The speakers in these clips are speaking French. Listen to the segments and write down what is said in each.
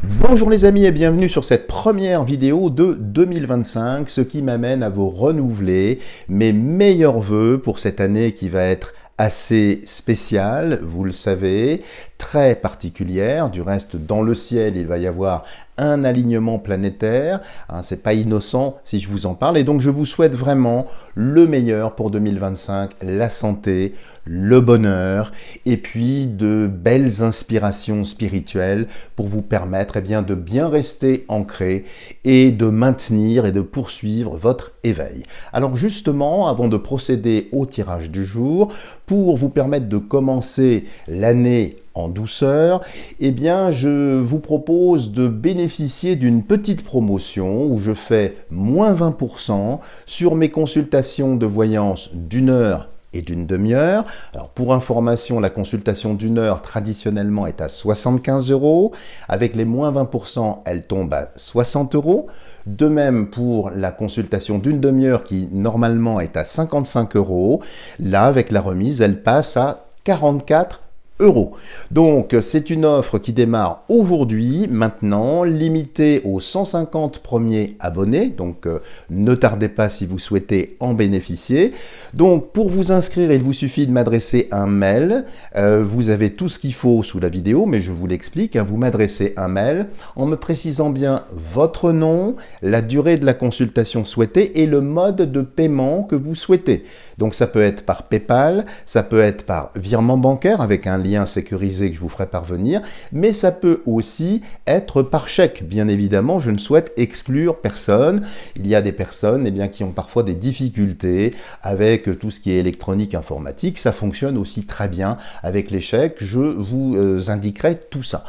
Bonjour les amis et bienvenue sur cette première vidéo de 2025, ce qui m'amène à vous renouveler mes meilleurs vœux pour cette année qui va être assez spéciale, vous le savez, très particulière. Du reste, dans le ciel, il va y avoir un alignement planétaire. C'est pas innocent si je vous en parle. Et donc, je vous souhaite vraiment le meilleur pour 2025, la santé, le bonheur et puis de belles inspirations spirituelles pour vous permettre de bien rester ancré et de maintenir et de poursuivre votre éveil. Alors justement, avant de procéder au tirage du jour, pour vous permettre de commencer l'année en douceur, je vous propose de bénéficier d'une petite promotion où je fais moins 20% sur mes consultations de voyance d'une heure et d'une demi-heure. Alors pour information, la consultation d'une heure traditionnellement est à 75 €. Avec les moins 20%, elle tombe à 60 €. De même pour la consultation d'une demi-heure qui normalement est à 55 €. Là, avec la remise, elle passe à 44 €. Donc c'est une offre qui démarre aujourd'hui, maintenant, limitée aux 150 premiers abonnés, donc ne tardez pas si vous souhaitez en bénéficier. Donc pour vous inscrire, il vous suffit de m'adresser un mail, vous avez tout ce qu'il faut sous la vidéo, mais je vous l'explique, vous m'adressez un mail en me précisant bien votre nom, la durée de la consultation souhaitée et le mode de paiement que vous souhaitez. Donc ça peut être par PayPal, ça peut être par virement bancaire avec un lien sécurisé que je vous ferai parvenir, mais ça peut aussi être par chèque. Bien évidemment, je ne souhaite exclure personne. Il y a des personnes qui ont parfois des difficultés avec tout ce qui est électronique, informatique. Ça fonctionne aussi très bien avec les chèques. Je vous indiquerai tout ça.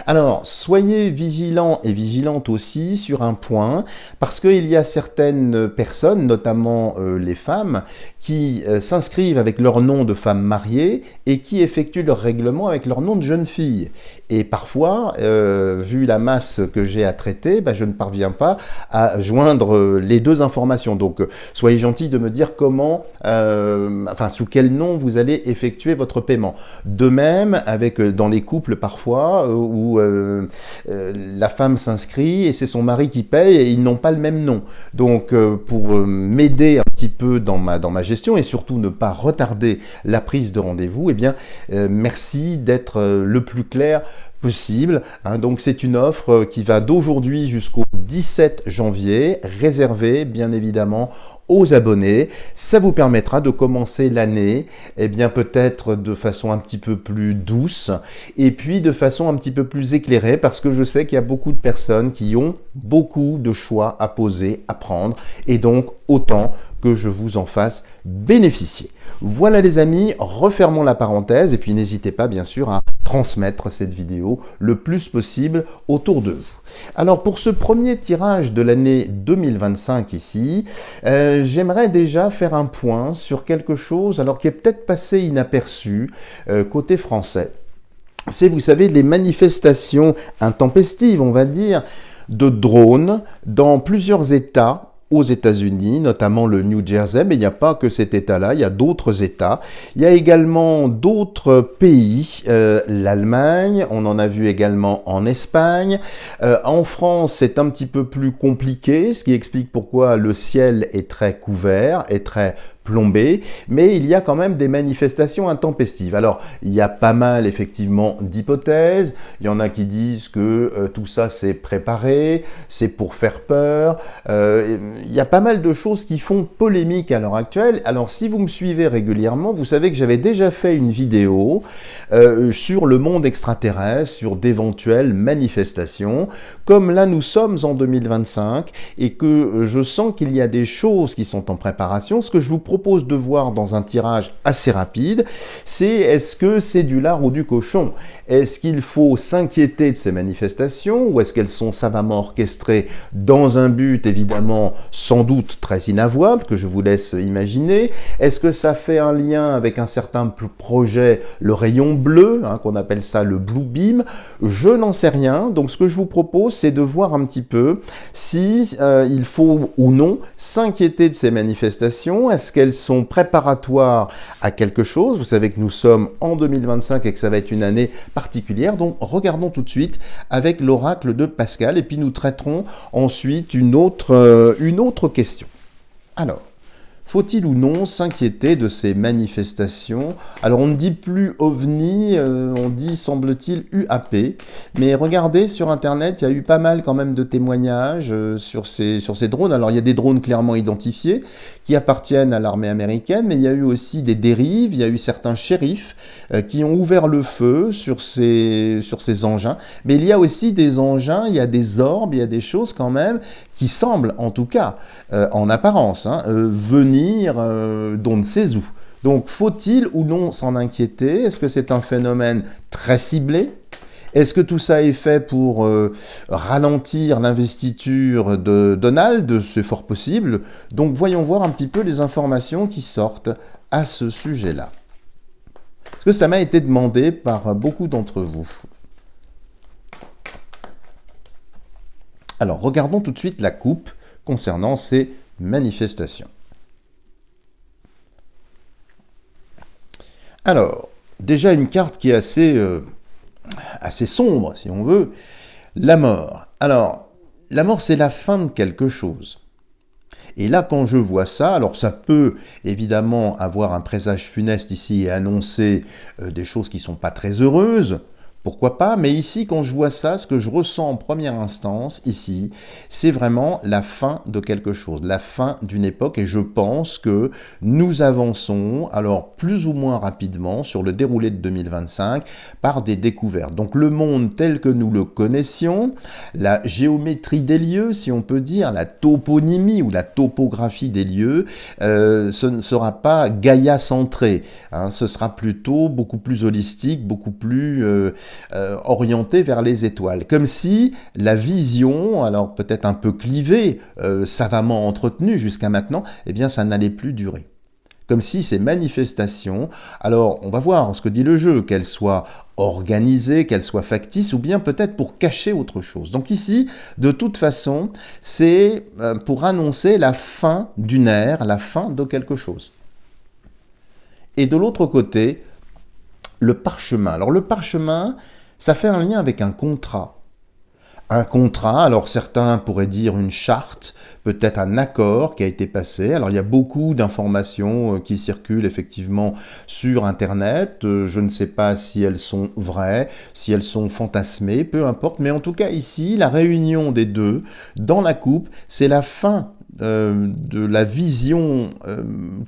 Alors, soyez vigilants et vigilantes aussi sur un point, parce qu'il y a certaines personnes, notamment les femmes, qui s'inscrivent avec leur nom de femme mariée et qui effectuent leur règlement avec leur nom de jeune fille. Et parfois, vu la masse que j'ai à traiter, je ne parviens pas à joindre les deux informations. Donc, soyez gentils de me dire comment, sous quel nom vous allez effectuer votre paiement. De même, dans les couples parfois, où la femme s'inscrit et c'est son mari qui paye et ils n'ont pas le même nom. Donc, pour m'aider un petit peu dans ma gestion et surtout ne pas retarder la prise de rendez-vous, merci d'être le plus clair possible. Donc c'est une offre qui va d'aujourd'hui jusqu'au 17 janvier, réservée bien évidemment aux abonnés. Ça vous permettra de commencer l'année peut-être de façon un petit peu plus douce et puis de façon un petit peu plus éclairée, parce que je sais qu'il y a beaucoup de personnes qui ont beaucoup de choix à poser, à prendre, et donc autant que je vous en fasse bénéficier. Voilà les amis, refermons la parenthèse et puis n'hésitez pas bien sûr à transmettre cette vidéo le plus possible autour de vous. Alors pour ce premier tirage de l'année 2025 ici, j'aimerais déjà faire un point sur quelque chose qui est peut-être passé inaperçu côté français. C'est, vous savez, les manifestations intempestives, on va dire, de drones dans plusieurs États aux États-Unis, notamment le New Jersey, mais il n'y a pas que cet État-là, il y a d'autres États. Il y a également d'autres pays, l'Allemagne, on en a vu également en Espagne. En France, c'est un petit peu plus compliqué, ce qui explique pourquoi le ciel est très couvert et très plombé, mais il y a quand même des manifestations intempestives. Alors, il y a pas mal effectivement d'hypothèses. Il y en a qui disent que tout ça c'est préparé, c'est pour faire peur. Il y a pas mal de choses qui font polémique à l'heure actuelle. Alors, si vous me suivez régulièrement, vous savez que j'avais déjà fait une vidéo sur le monde extraterrestre, sur d'éventuelles manifestations. Comme là, nous sommes en 2025 et que je sens qu'il y a des choses qui sont en préparation, ce que je vous propose de voir dans un tirage assez rapide, c'est est-ce que c'est du lard ou du cochon? Est-ce qu'il faut s'inquiéter de ces manifestations ou est-ce qu'elles sont savamment orchestrées dans un but évidemment sans doute très inavouable que je vous laisse imaginer? Est-ce que ça fait un lien avec un certain projet, le rayon bleu, qu'on appelle ça le Blue Beam? Je n'en sais rien, donc ce que je vous propose c'est de voir un petit peu si il faut ou non s'inquiéter de ces manifestations. Est-ce qu'elles qu'elles sont préparatoires à quelque chose. Vous savez que nous sommes en 2025 et que ça va être une année particulière. Donc regardons tout de suite avec l'oracle de Pascal et puis nous traiterons ensuite une autre question. Alors, faut-il ou non s'inquiéter de ces manifestations? Alors on ne dit plus OVNI, on dit semble-t-il UAP, mais regardez sur internet, il y a eu pas mal quand même de témoignages sur ces drones. Alors il y a des drones clairement identifiés qui appartiennent à l'armée américaine, mais il y a eu aussi des dérives, il y a eu certains shérifs qui ont ouvert le feu sur ces engins, mais il y a aussi des engins, il y a des orbes, il y a des choses quand même qui semblent, en tout cas, en apparence, venir d'on ne sait où. Donc, faut-il ou non s'en inquiéter? Est-ce que c'est un phénomène très ciblé? Est-ce que tout ça est fait pour ralentir l'investiture de Donald? C'est fort possible. Donc, voyons voir un petit peu les informations qui sortent à ce sujet-là. Parce que ça m'a été demandé par beaucoup d'entre vous. Alors, regardons tout de suite la coupe concernant ces manifestations. Alors, déjà une carte qui est assez sombre, si on veut, la mort. Alors, la mort, c'est la fin de quelque chose. Et là, quand je vois ça, alors ça peut évidemment avoir un présage funeste ici et annoncer des choses qui ne sont pas très heureuses, pourquoi pas, mais ici, quand je vois ça, ce que je ressens en première instance, ici, c'est vraiment la fin de quelque chose, la fin d'une époque, et je pense que nous avançons, alors plus ou moins rapidement, sur le déroulé de 2025, par des découvertes. Donc le monde tel que nous le connaissions, la géométrie des lieux, si on peut dire, la toponymie ou la topographie des lieux, ce ne sera pas Gaïa-centré, hein, ce sera plutôt beaucoup plus holistique, beaucoup plus orienté vers les étoiles. Comme si la vision, alors peut-être un peu clivée, savamment entretenue jusqu'à maintenant, eh bien ça n'allait plus durer. Comme si ces manifestations, alors on va voir ce que dit le jeu, qu'elles soient organisées, qu'elles soient factices, ou bien peut-être pour cacher autre chose. Donc ici, de toute façon, c'est pour annoncer la fin d'une ère, la fin de quelque chose. Et de l'autre côté, le parchemin. Alors le parchemin, ça fait un lien avec un contrat. Un contrat, alors certains pourraient dire une charte, peut-être un accord qui a été passé. Alors il y a beaucoup d'informations qui circulent effectivement sur Internet. Je ne sais pas si elles sont vraies, si elles sont fantasmées, peu importe. Mais en tout cas ici, la réunion des deux dans la coupe, c'est la fin de la vision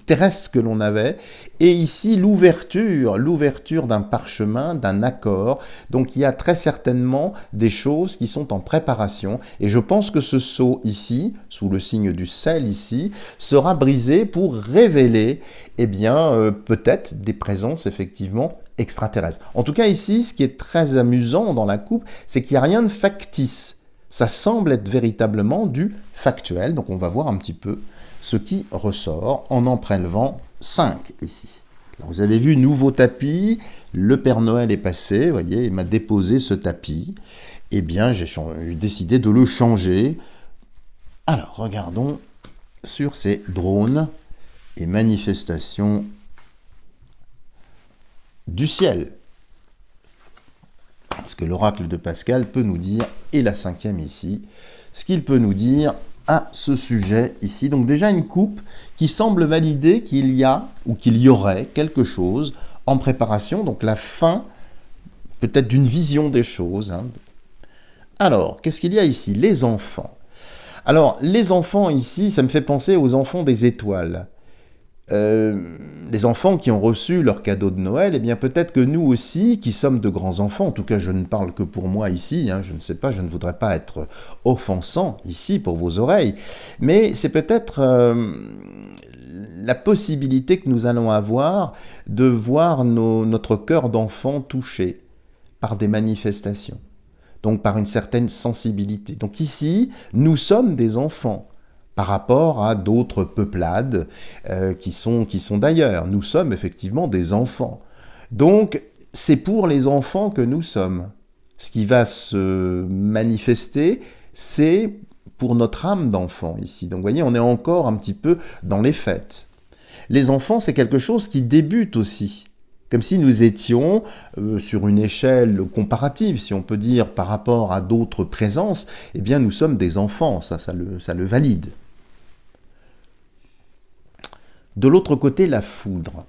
terrestre que l'on avait, et ici l'ouverture d'un parchemin, d'un accord. Donc il y a très certainement des choses qui sont en préparation, et je pense que ce sceau ici, sous le signe du sel ici, sera brisé pour révéler, eh bien, peut-être des présences effectivement extraterrestres. En tout cas ici, ce qui est très amusant dans la coupe, c'est qu'il n'y a rien de factice. Ça semble être véritablement du factuel, donc on va voir un petit peu ce qui ressort en prélevant 5 ici. Alors vous avez vu, nouveau tapis, le Père Noël est passé, vous voyez, il m'a déposé ce tapis. Eh bien, j'ai décidé de le changer. Alors, regardons sur ces drones et manifestations du ciel. Ce que l'oracle de Pascal peut nous dire, et la 5e ici, ce qu'il peut nous dire à ce sujet ici. Donc déjà une coupe qui semble valider qu'il y a ou qu'il y aurait quelque chose en préparation, donc la fin peut-être d'une vision des choses. Alors, qu'est-ce qu'il y a ici? Les enfants. Alors, les enfants ici, ça me fait penser aux enfants des étoiles. Les enfants qui ont reçu leur cadeau de Noël, eh bien peut-être que nous aussi, qui sommes de grands enfants, en tout cas je ne parle que pour moi ici, je ne sais pas, je ne voudrais pas être offensant ici pour vos oreilles, mais c'est peut-être la possibilité que nous allons avoir de voir notre cœur d'enfant touché par des manifestations, donc par une certaine sensibilité. Donc ici, nous sommes des enfants par rapport à d'autres peuplades qui sont d'ailleurs. Nous sommes effectivement des enfants. Donc, c'est pour les enfants que nous sommes. Ce qui va se manifester, c'est pour notre âme d'enfant ici. Donc, vous voyez, on est encore un petit peu dans les fêtes. Les enfants, c'est quelque chose qui débute aussi. Comme si nous étions sur une échelle comparative, si on peut dire, par rapport à d'autres présences, eh bien nous sommes des enfants, ça le valide. De l'autre côté, la foudre.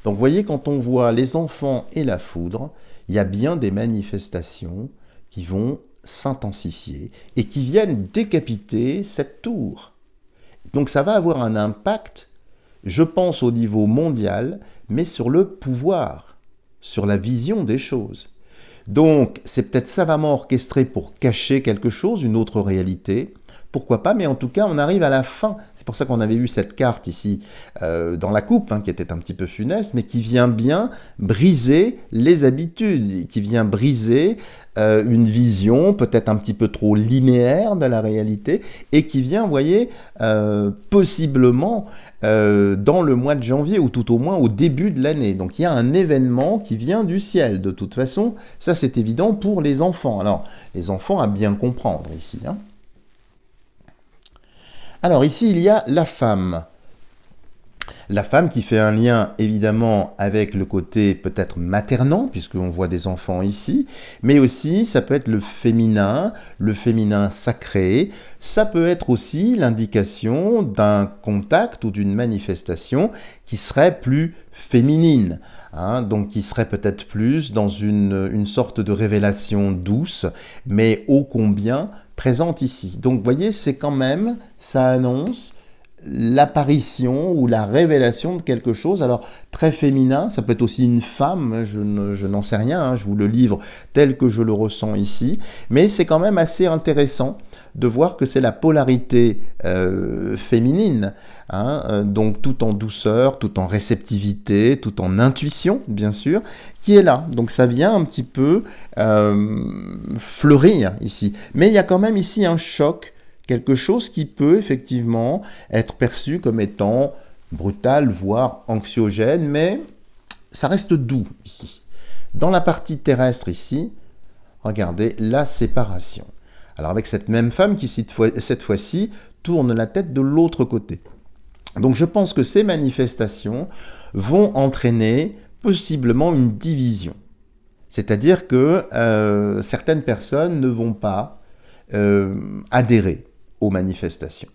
Donc vous voyez, quand on voit les enfants et la foudre, il y a bien des manifestations qui vont s'intensifier et qui viennent décapiter cette tour. Donc ça va avoir un impact, je pense au niveau mondial, mais sur le pouvoir, sur la vision des choses. Donc c'est peut-être savamment orchestré pour cacher quelque chose, une autre réalité, pourquoi pas, mais en tout cas on arrive à la fin. C'est pour ça qu'on avait vu cette carte ici dans la coupe, qui était un petit peu funeste, mais qui vient bien briser les habitudes, qui vient briser une vision peut-être un petit peu trop linéaire de la réalité, et qui vient, vous voyez, possiblement dans le mois de janvier, ou tout au moins au début de l'année. Donc il y a un événement qui vient du ciel, de toute façon, ça c'est évident pour les enfants. Alors, les enfants à bien comprendre ici, Alors ici, il y a la femme. La femme qui fait un lien évidemment avec le côté peut-être maternant, puisqu'on voit des enfants ici, mais aussi ça peut être le féminin sacré, ça peut être aussi l'indication d'un contact ou d'une manifestation qui serait plus féminine. Donc qui serait peut-être plus dans une sorte de révélation douce, mais ô combien présente ici. Donc vous voyez, c'est quand même, ça annonce l'apparition ou la révélation de quelque chose, alors très féminin, ça peut être aussi une femme, je n'en sais rien, je vous le livre tel que je le ressens ici, mais c'est quand même assez intéressant de voir que c'est la polarité féminine, donc tout en douceur, tout en réceptivité, tout en intuition, bien sûr, qui est là. Donc ça vient un petit peu fleurir ici. Mais il y a quand même ici un choc, quelque chose qui peut effectivement être perçu comme étant brutal, voire anxiogène, mais ça reste doux ici. Dans la partie terrestre ici, regardez la séparation. Alors avec cette même femme qui cette fois-ci tourne la tête de l'autre côté. Donc je pense que ces manifestations vont entraîner possiblement une division. C'est-à-dire que certaines personnes ne vont pas adhérer aux manifestations.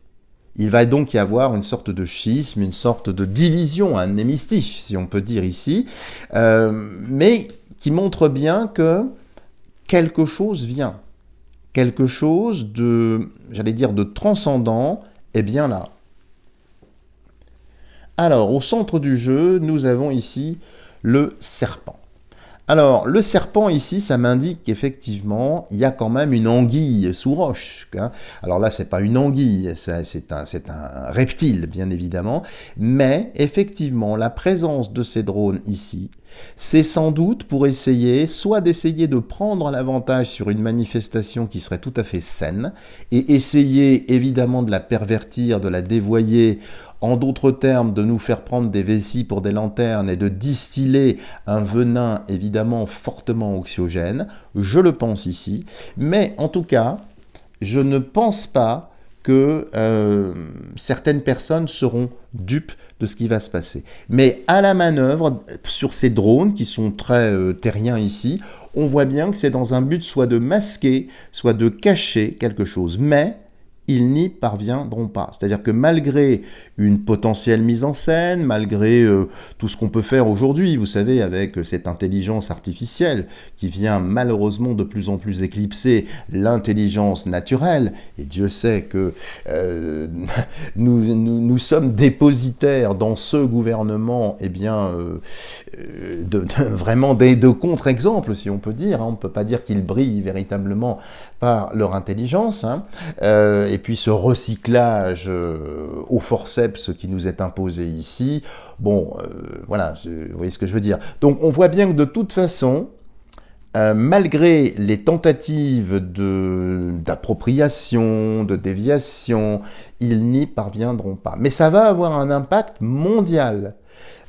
Il va donc y avoir une sorte de schisme, une sorte de division, un hémistiche, si on peut dire ici, mais qui montre bien que quelque chose vient. Quelque chose de, j'allais dire, de transcendant est bien là. Alors, au centre du jeu, nous avons ici le serpent. Alors, le serpent ici, ça m'indique qu'effectivement, il y a quand même une anguille sous roche. Alors là, c'est pas une anguille, c'est un reptile, bien évidemment. Mais effectivement, la présence de ces drones ici, c'est sans doute pour essayer, soit d'essayer de prendre l'avantage sur une manifestation qui serait tout à fait saine, et essayer évidemment de la pervertir, de la dévoyer, en d'autres termes, de nous faire prendre des vessies pour des lanternes et de distiller un venin évidemment fortement anxiogène. Je le pense ici. Mais en tout cas, je ne pense pas que certaines personnes seront dupes de ce qui va se passer. Mais à la manœuvre, sur ces drones qui sont très terriens ici, on voit bien que c'est dans un but soit de masquer, soit de cacher quelque chose. Mais ils n'y parviendront pas. C'est-à-dire que malgré une potentielle mise en scène, malgré tout ce qu'on peut faire aujourd'hui, vous savez, avec cette intelligence artificielle qui vient malheureusement de plus en plus éclipser l'intelligence naturelle, et Dieu sait que nous sommes dépositaires dans ce gouvernement, vraiment de contre-exemples, si on peut dire. On ne peut pas dire qu'ils brillent véritablement par leur intelligence, et puis ce recyclage au forceps qui nous est imposé ici, bon, voilà, vous voyez ce que je veux dire. Donc on voit bien que de toute façon, malgré les tentatives d'appropriation, de déviation, ils n'y parviendront pas. Mais ça va avoir un impact mondial.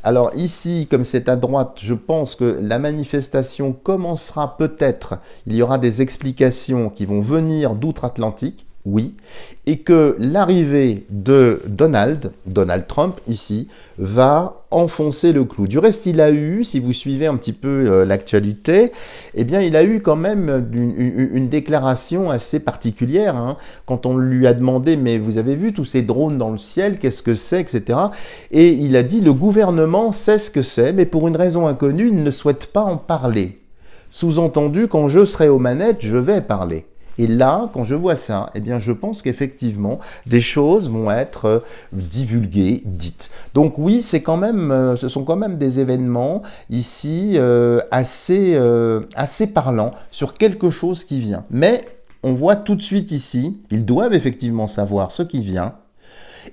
Alors ici, comme c'est à droite, je pense que la manifestation commencera peut-être, il y aura des explications qui vont venir d'outre-Atlantique, oui, et que l'arrivée de Donald Trump, ici, va enfoncer le clou. Du reste, il a eu, si vous suivez un petit peu l'actualité, eh bien, il a eu quand même une déclaration assez particulière, hein, quand on lui a demandé, mais vous avez vu tous ces drones dans le ciel, qu'est-ce que c'est, etc. Et il a dit, le gouvernement sait ce que c'est, mais pour une raison inconnue, il ne souhaite pas en parler. Sous-entendu, quand je serai aux manettes, je vais parler. Et là, quand je vois ça, eh bien, je pense qu'effectivement, des choses vont être divulguées, dites. Donc oui, ce sont quand même des événements ici assez parlants sur quelque chose qui vient. Mais on voit tout de suite ici, ils doivent effectivement savoir ce qui vient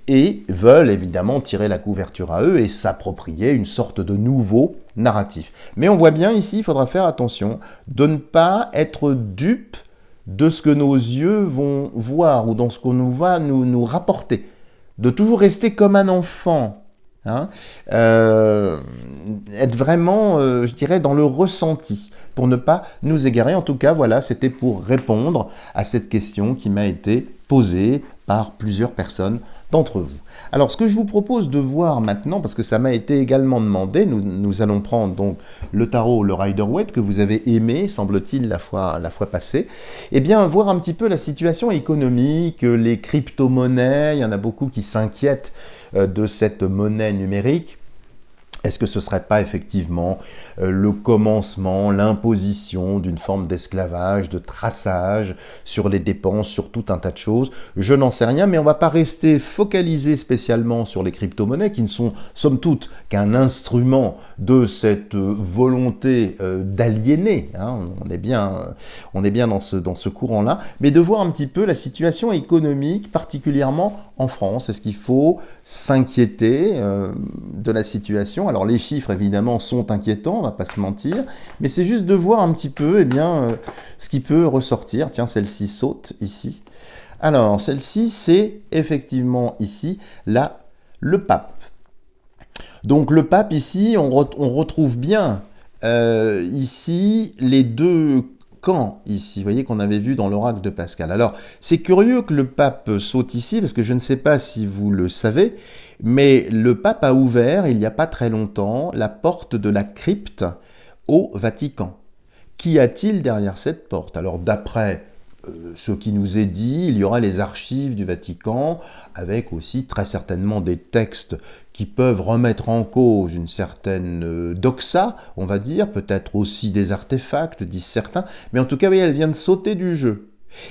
et veulent évidemment tirer la couverture à eux et s'approprier une sorte de nouveau narratif. Mais on voit bien ici, il faudra faire attention de ne pas être dupe de ce que nos yeux vont voir ou dans ce qu'on va nous rapporter. De toujours rester comme un enfant. Hein, être vraiment, je dirais, dans le ressenti, pour ne pas nous égarer. En tout cas, voilà, c'était pour répondre à cette question qui m'a été posée par plusieurs personnes d'entre vous. Alors, ce que je vous propose de voir maintenant, parce que ça m'a été également demandé, nous allons prendre donc le tarot, le Rider-Waite, que vous avez aimé, semble-t-il, la fois passée, et bien, voir un petit peu la situation économique, les crypto-monnaies, il y en a beaucoup qui s'inquiètent de cette monnaie numérique. Est-ce que ce ne serait pas effectivement le commencement, l'imposition d'une forme d'esclavage, de traçage sur les dépenses, sur tout un tas de choses? Je n'en sais rien, mais on ne va pas rester focalisé spécialement sur les crypto-monnaies qui ne sont, somme toute, qu'un instrument de cette volonté d'aliéner. Hein, on est bien dans ce courant-là, mais de voir un petit peu la situation économique, particulièrement en France. Est-ce qu'il faut s'inquiéter de la situation? Alors les chiffres évidemment sont inquiétants, on va pas se mentir, mais c'est juste de voir un petit peu ce qui peut ressortir. Tiens, celle-ci saute ici. Alors celle-ci, c'est effectivement ici le pape. Donc le pape ici, on retrouve bien ici les deux camps ici, vous voyez qu'on avait vu dans l'oracle de Pascal. Alors, c'est curieux que le pape saute ici, parce que je ne sais pas si vous le savez, mais le pape a ouvert, il n'y a pas très longtemps, la porte de la crypte au Vatican. Qu'y a-t-il derrière cette porte? Alors, d'après ce qui nous est dit, il y aura les archives du Vatican, avec aussi très certainement des textes qui peuvent remettre en cause une certaine doxa, on va dire, peut-être aussi des artefacts, disent certains, mais en tout cas, oui, elle vient de sauter du jeu.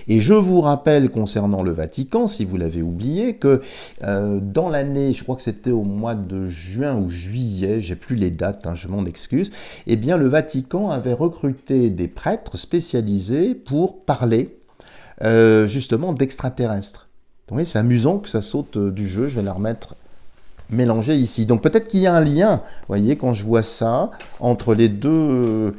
Et je vous rappelle concernant le Vatican, si vous l'avez oublié, que dans l'année, je crois que c'était au mois de juin ou juillet, j'ai plus les dates, hein, je m'en excuse, eh bien le Vatican avait recruté des prêtres spécialisés pour parler justement d'extraterrestres. Donc, vous voyez, c'est amusant que ça saute du jeu, je vais la remettre mélangée ici. Donc peut-être qu'il y a un lien, vous voyez, quand je vois ça, entre les deux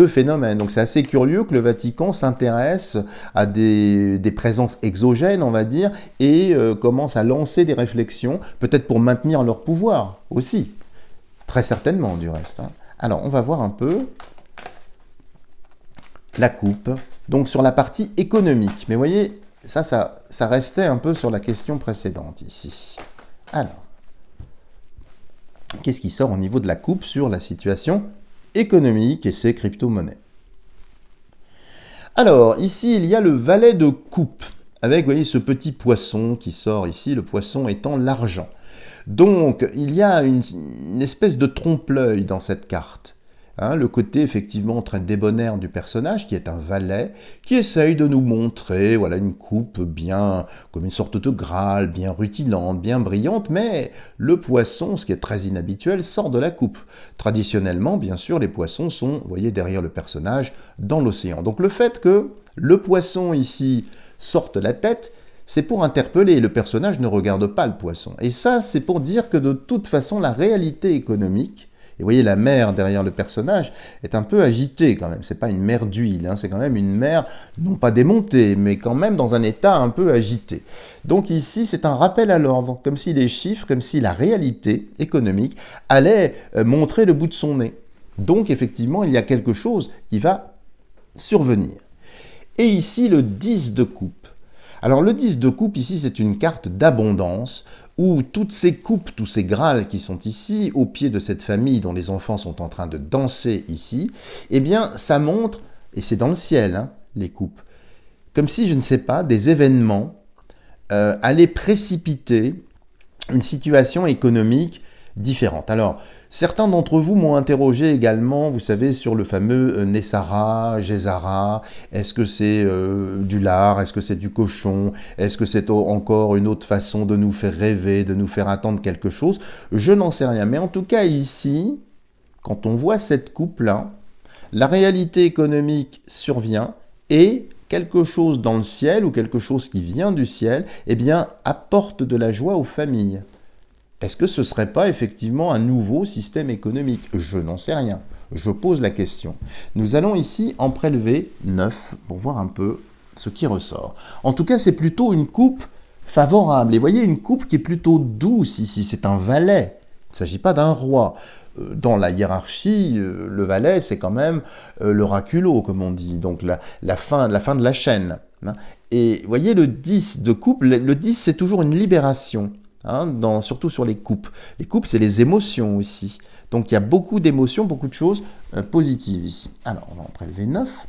phénomènes. Donc c'est assez curieux que le Vatican s'intéresse à des présences exogènes, on va dire, et commence à lancer des réflexions, peut-être pour maintenir leur pouvoir aussi. Très certainement, du reste. Hein. Alors, on va voir un peu la coupe, donc sur la partie économique. Mais vous voyez, ça restait un peu sur la question précédente ici. Alors, qu'est-ce qui sort au niveau de la coupe sur la situation économique et ses crypto-monnaies? Alors, ici, il y a le valet de coupe, avec, vous voyez, ce petit poisson qui sort ici, le poisson étant l'argent. Donc, il y a une espèce de trompe-l'œil dans cette carte. Hein, le côté effectivement très débonnaire du personnage, qui est un valet, qui essaye de nous montrer voilà, une coupe bien, comme une sorte de Graal, bien rutilante, bien brillante, mais le poisson, ce qui est très inhabituel, sort de la coupe. Traditionnellement, bien sûr, les poissons sont, vous voyez, derrière le personnage, dans l'océan. Donc le fait que le poisson ici sorte la tête, c'est pour interpeller, le personnage ne regarde pas le poisson. Et ça, c'est pour dire que de toute façon, la réalité économique, et vous voyez, la mer derrière le personnage est un peu agitée quand même. C'est pas une mer d'huile, hein, c'est quand même une mer, non pas démontée, mais quand même dans un état un peu agité. Donc ici, c'est un rappel à l'ordre, comme si les chiffres, comme si la réalité économique allait montrer le bout de son nez. Donc effectivement, il y a quelque chose qui va survenir. Et ici, le 10 de coupe. Alors le 10 de coupe ici, c'est une carte d'abondance où toutes ces coupes, tous ces grâles qui sont ici, au pied de cette famille dont les enfants sont en train de danser ici, eh bien ça montre, et c'est dans le ciel, hein, les coupes, comme si, je ne sais pas, des événements allaient précipiter une situation économique différente. Alors, certains d'entre vous m'ont interrogé également, vous savez, sur le fameux Nessara, Gesara. Est-ce que c'est du lard? Est-ce que c'est du cochon? Est-ce que c'est encore une autre façon de nous faire rêver, de nous faire attendre quelque chose? Je n'en sais rien. Mais en tout cas, ici, quand on voit cette coupe-là, la réalité économique survient et quelque chose dans le ciel ou quelque chose qui vient du ciel, eh bien, apporte de la joie aux familles. Est-ce que ce ne serait pas effectivement un nouveau système économique? Je n'en sais rien. Je pose la question. Nous allons ici en prélever 9 pour voir un peu ce qui ressort. En tout cas, c'est plutôt une coupe favorable. Et vous voyez, une coupe qui est plutôt douce ici. C'est un valet. Il ne s'agit pas d'un roi. Dans la hiérarchie, le valet, c'est quand même l'oraculo, comme on dit, donc la fin de la chaîne. Et vous voyez, le 10 de coupe, le 10, c'est toujours une libération, hein, surtout sur les coupes. Les coupes, c'est les émotions aussi. Donc il y a beaucoup d'émotions, beaucoup de choses positives ici. Alors, on va en prélever 9.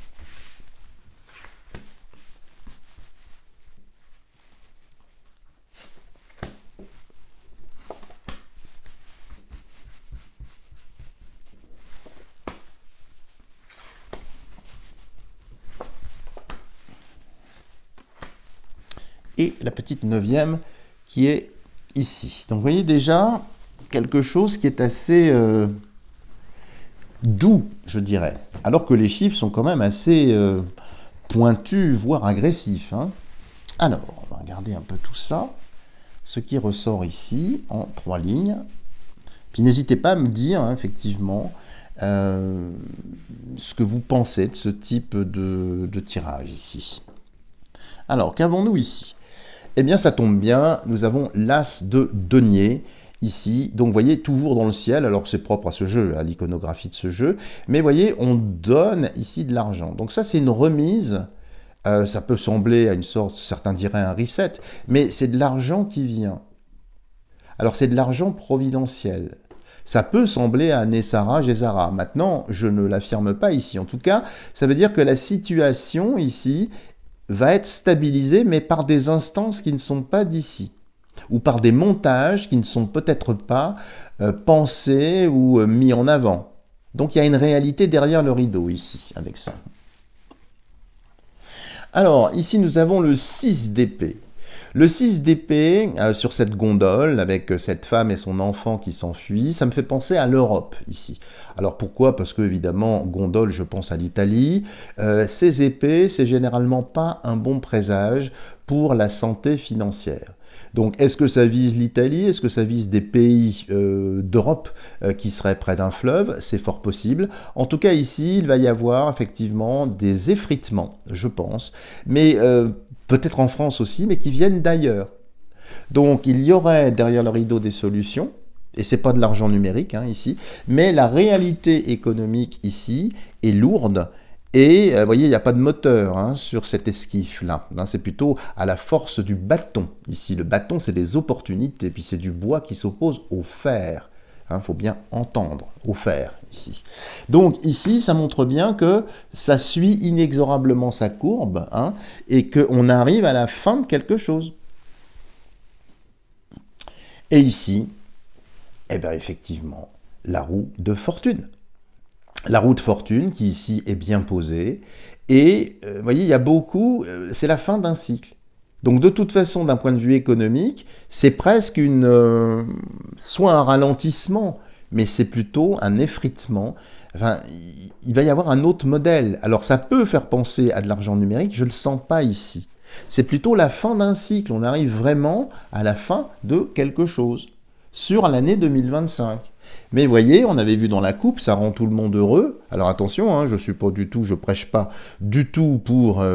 Et la petite 9e qui est ici. Donc vous voyez déjà quelque chose qui est assez doux, je dirais. Alors que les chiffres sont quand même assez pointus, voire agressifs, hein. Alors, on va regarder un peu tout ça. Ce qui ressort ici en 3 lignes. Puis n'hésitez pas à me dire, hein, effectivement, ce que vous pensez de ce type de tirage ici. Alors, qu'avons-nous ici? Eh bien, ça tombe bien, nous avons l'as de denier ici. Donc, vous voyez, toujours dans le ciel, alors que c'est propre à ce jeu, à l'iconographie de ce jeu. Mais vous voyez, on donne ici de l'argent. Donc ça, c'est une remise. Ça peut sembler à une sorte, certains diraient un reset, mais c'est de l'argent qui vient. Alors, c'est de l'argent providentiel. Ça peut sembler à Nessara, Gesara. Maintenant, je ne l'affirme pas ici. En tout cas, ça veut dire que la situation ici va être stabilisé, mais par des instances qui ne sont pas d'ici, ou par des montages qui ne sont peut-être pas pensés ou mis en avant. Donc il y a une réalité derrière le rideau ici, avec ça. Alors, ici nous avons le 6 d'épée. Le 6 d'épée, sur cette gondole, avec cette femme et son enfant qui s'enfuient, ça me fait penser à l'Europe, ici. Alors pourquoi? Parce que, évidemment, gondole, je pense à l'Italie. Ces épées, c'est généralement pas un bon présage pour la santé financière. Donc, est-ce que ça vise l'Italie? Est-ce que ça vise des pays d'Europe qui seraient près d'un fleuve? C'est fort possible. En tout cas, ici, il va y avoir effectivement des effritements, je pense. Mais peut-être en France aussi, mais qui viennent d'ailleurs. Donc il y aurait derrière le rideau des solutions, et c'est pas de l'argent numérique hein, ici, mais la réalité économique ici est lourde, et vous voyez, il n'y a pas de moteur hein, sur cet esquif-là, hein, c'est plutôt à la force du bâton. Ici, le bâton, c'est des opportunités, puis c'est du bois qui s'oppose au fer. Faut bien entendre, au fer, ici. Donc ici, ça montre bien que ça suit inexorablement sa courbe, hein, et qu'on arrive à la fin de quelque chose. Et ici, eh bien effectivement, la roue de fortune. La roue de fortune qui ici est bien posée, et vous voyez, il y a beaucoup, c'est la fin d'un cycle. Donc de toute façon, d'un point de vue économique, c'est presque soit un ralentissement, mais c'est plutôt un effritement. Enfin, il va y avoir un autre modèle. Alors ça peut faire penser à de l'argent numérique, je ne le sens pas ici. C'est plutôt la fin d'un cycle, on arrive vraiment à la fin de quelque chose, sur l'année 2025. Mais vous voyez, on avait vu dans la coupe, ça rend tout le monde heureux. Alors attention, hein, je prêche pas du tout pour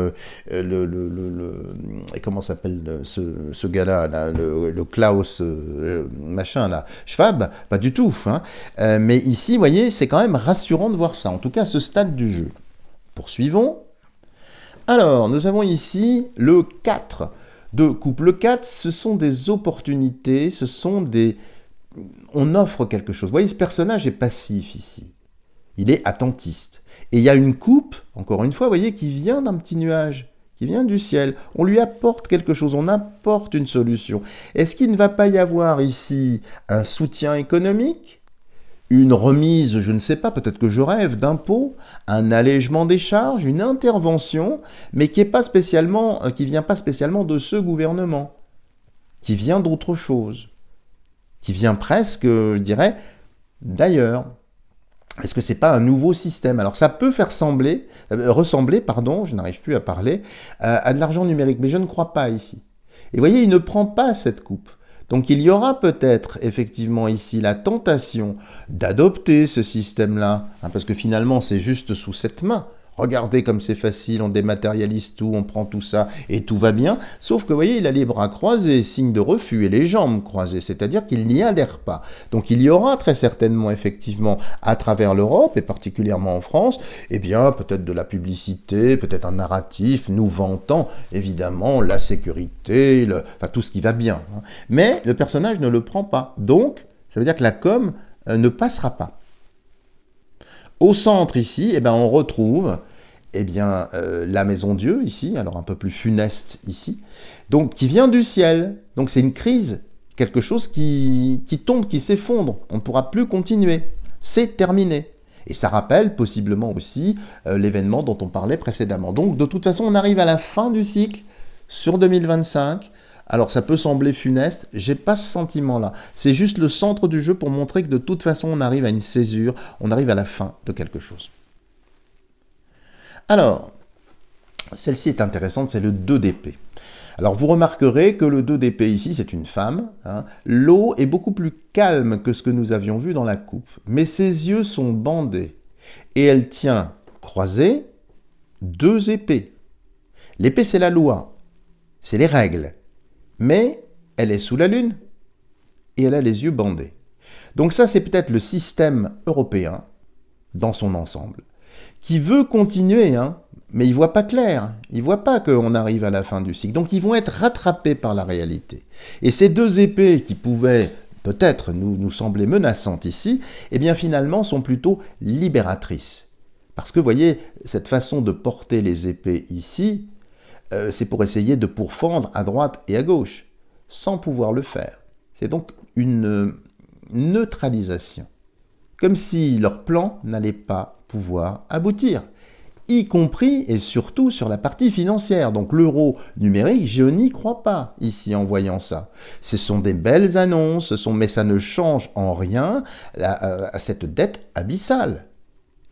comment s'appelle ce gars-là, là, le Klaus machin là, Schwab, pas du tout. Hein. Mais ici, vous voyez, c'est quand même rassurant de voir ça, en tout cas à ce stade du jeu. Poursuivons. Alors, nous avons ici le 4. de couple 4, ce sont des opportunités, on offre quelque chose. Vous voyez, ce personnage est passif ici. Il est attentiste. Et il y a une coupe, encore une fois, vous voyez, qui vient d'un petit nuage, qui vient du ciel. On lui apporte quelque chose, on apporte une solution. Est-ce qu'il ne va pas y avoir ici un soutien économique, une remise, je ne sais pas, peut-être que je rêve, d'impôts, un allègement des charges, une intervention, mais qui vient pas spécialement de ce gouvernement, qui vient d'autre chose, qui vient presque, je dirais, d'ailleurs. Est-ce que c'est pas un nouveau système? Alors ça peut faire ressembler, je n'arrive plus à parler, à de l'argent numérique, mais je ne crois pas ici. Et vous voyez, il ne prend pas cette coupe. Donc il y aura peut-être effectivement ici la tentation d'adopter ce système-là, hein, parce que finalement c'est juste sous cette main. Regardez comme c'est facile, on dématérialise tout, on prend tout ça et tout va bien. Sauf que vous voyez, il a les bras croisés, signe de refus, et les jambes croisées, c'est-à-dire qu'il n'y adhère pas. Donc il y aura très certainement effectivement à travers l'Europe, et particulièrement en France, eh bien peut-être de la publicité, peut-être un narratif nous vantant évidemment la sécurité, enfin tout ce qui va bien. Hein. Mais le personnage ne le prend pas. Donc ça veut dire que la com ne passera pas. Au centre ici, eh ben, on retrouve la maison Dieu ici, alors un peu plus funeste ici, donc qui vient du ciel. Donc c'est une crise, quelque chose qui tombe, qui s'effondre. On ne pourra plus continuer. C'est terminé. Et ça rappelle possiblement aussi l'événement dont on parlait précédemment. Donc de toute façon, on arrive à la fin du cycle sur 2025. Alors ça peut sembler funeste, j'ai pas ce sentiment-là. C'est juste le centre du jeu pour montrer que de toute façon on arrive à une césure, on arrive à la fin de quelque chose. Alors, celle-ci est intéressante, c'est le 2 d'épée. Alors vous remarquerez que le 2 d'épée ici, c'est une femme. Hein. L'eau est beaucoup plus calme que ce que nous avions vu dans la coupe, mais ses yeux sont bandés. Et elle tient croisée 2 épées. L'épée c'est la loi, c'est les règles. Mais elle est sous la lune et elle a les yeux bandés. Donc ça, c'est peut-être le système européen dans son ensemble qui veut continuer, hein, mais il ne voit pas clair. Il ne voit pas qu'on arrive à la fin du cycle. Donc ils vont être rattrapés par la réalité. Et ces 2 épées qui pouvaient peut-être nous sembler menaçantes ici, eh bien finalement sont plutôt libératrices. Parce que vous voyez, cette façon de porter les épées ici, c'est pour essayer de pourfendre à droite et à gauche, sans pouvoir le faire. C'est donc une neutralisation. Comme si leur plan n'allait pas pouvoir aboutir, y compris et surtout sur la partie financière. Donc l'euro numérique, je n'y crois pas ici en voyant ça. Ce sont des belles annonces, mais ça ne change en rien à cette dette abyssale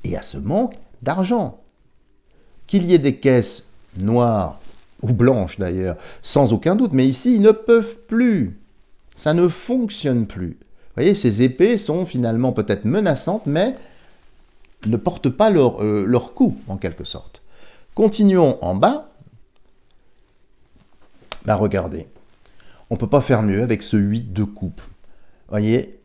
et à ce manque d'argent. Qu'il y ait des caisses noires ou blanches d'ailleurs, sans aucun doute, mais ici, ils ne peuvent plus. Ça ne fonctionne plus. Vous voyez, ces épées sont finalement peut-être menaçantes, mais ne portent pas leur coup, en quelque sorte. Continuons en bas. Bah, regardez, on ne peut pas faire mieux avec ce 8 de coupe. Vous voyez,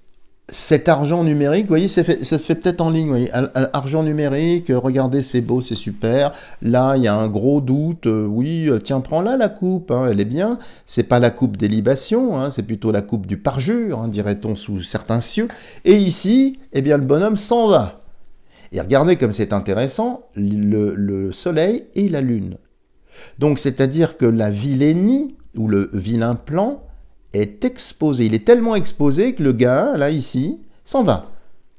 cet argent numérique, vous voyez, ça se fait peut-être en ligne. Vous voyez, argent numérique, regardez, c'est beau, c'est super. Là, il y a un gros doute. Oui, tiens, prends-la la coupe, hein, elle est bien. C'est pas la coupe des libations, hein, c'est plutôt la coupe du parjure, hein, dirait-on sous certains cieux. Et ici, eh bien, le bonhomme s'en va. Et regardez comme c'est intéressant, le soleil et la lune. Donc, c'est-à-dire que la vilainie ou le vilain plan est exposé. Il est tellement exposé que le gars, là, ici, s'en va.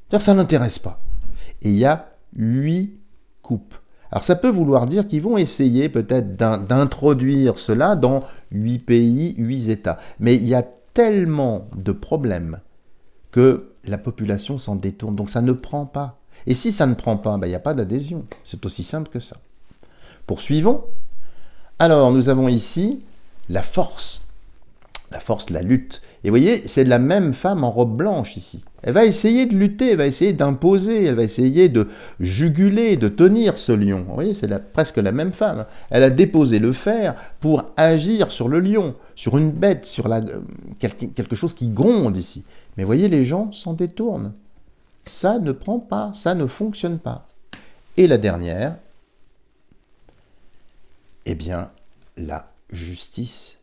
C'est-à-dire que ça ne l'intéresse pas. Et il y a 8 coupes. Alors ça peut vouloir dire qu'ils vont essayer peut-être d'introduire cela dans 8 pays, 8 États. Mais il y a tellement de problèmes que la population s'en détourne. Donc ça ne prend pas. Et si ça ne prend pas, ben, il n'y a pas d'adhésion. C'est aussi simple que ça. Poursuivons. Alors nous avons ici la force. La force, la lutte. Et vous voyez, c'est la même femme en robe blanche ici. Elle va essayer de lutter, elle va essayer d'imposer, elle va essayer de juguler, de tenir ce lion. Vous voyez, c'est presque la même femme. Elle a déposé le fer pour agir sur le lion, sur une bête, sur quelque chose qui gronde ici. Mais vous voyez, les gens s'en détournent. Ça ne prend pas, ça ne fonctionne pas. Et la dernière, eh bien, la justice.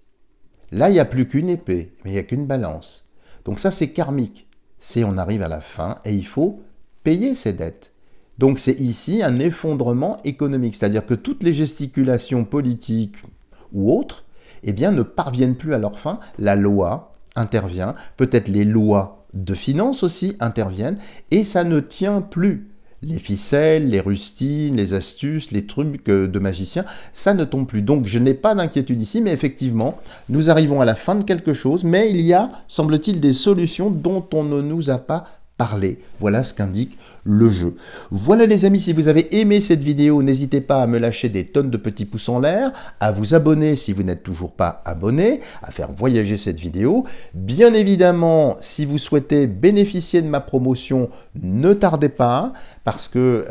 Là, il n'y a plus qu'une épée, mais il n'y a qu'une balance. Donc ça, c'est karmique. C'est on arrive à la fin et il faut payer ses dettes. Donc c'est ici un effondrement économique, c'est-à-dire que toutes les gesticulations politiques ou autres, eh bien, ne parviennent plus à leur fin. La loi intervient, peut-être les lois de finances aussi interviennent, et ça ne tient plus. Les ficelles, les rustines, les astuces, les trucs de magiciens, ça ne tombe plus. Donc je n'ai pas d'inquiétude ici, mais effectivement, nous arrivons à la fin de quelque chose, mais il y a, semble-t-il, des solutions dont on ne nous a pas parlé. Voilà ce qu'indique le jeu. Voilà les amis, si vous avez aimé cette vidéo, n'hésitez pas à me lâcher des tonnes de petits pouces en l'air, à vous abonner si vous n'êtes toujours pas abonné, à faire voyager cette vidéo. Bien évidemment, si vous souhaitez bénéficier de ma promotion, ne tardez pas, parce que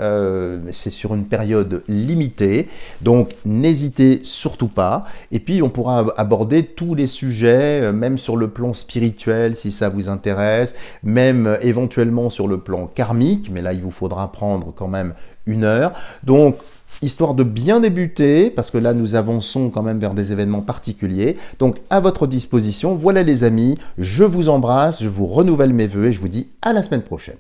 c'est sur une période limitée, donc n'hésitez surtout pas. Et puis on pourra aborder tous les sujets, même sur le plan spirituel si ça vous intéresse, même éventuellement sur le plan karmique, mais là il vous faudra prendre quand même 1 heure. Donc histoire de bien débuter, parce que là nous avançons quand même vers des événements particuliers. Donc à votre disposition, voilà les amis, je vous embrasse, je vous renouvelle mes vœux et je vous dis à la semaine prochaine.